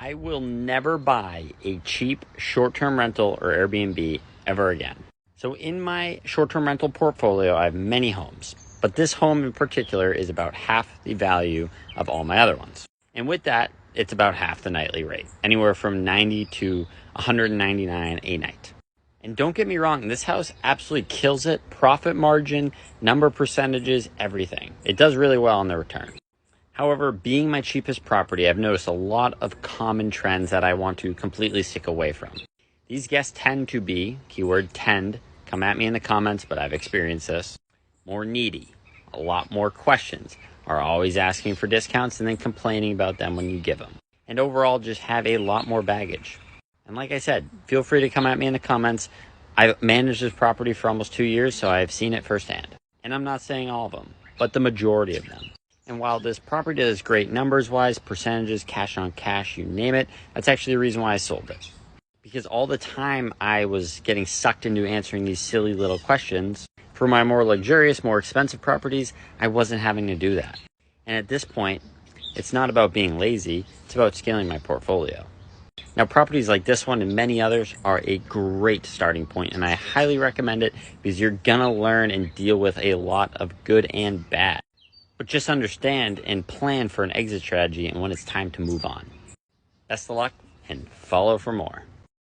I will never buy a cheap short-term rental or Airbnb ever again. So in my short-term rental portfolio, I have many homes, but this home in particular is about half the value of all my other ones. And with that, it's about half the nightly rate, anywhere from $90 to $199 a night. And don't get me wrong, this house absolutely kills it. Profit margin, number percentages, everything. It does really well on the return. However, being my cheapest property, I've noticed a lot of common trends that I want to completely stick away from. These guests tend to be, keyword tend, come at me in the comments, but I've experienced this, more needy, a lot more questions, are always asking for discounts and then complaining about them when you give them. And overall, just have a lot more baggage. And like I said, feel free to come at me in the comments. I've managed this property for almost 2 years, so I've seen it firsthand. And I'm not saying all of them, but the majority of them. And while this property does great numbers-wise, percentages, cash on cash, you name it, that's actually the reason why I sold it. Because all the time I was getting sucked into answering these silly little questions. For my more luxurious, more expensive properties, I wasn't having to do that. And at this point, it's not about being lazy, it's about scaling my portfolio. Now, properties like this one and many others are a great starting point, and I highly recommend it because you're gonna learn and deal with a lot of good and bad. But just understand and plan for an exit strategy and when it's time to move on. Best of luck and follow for more.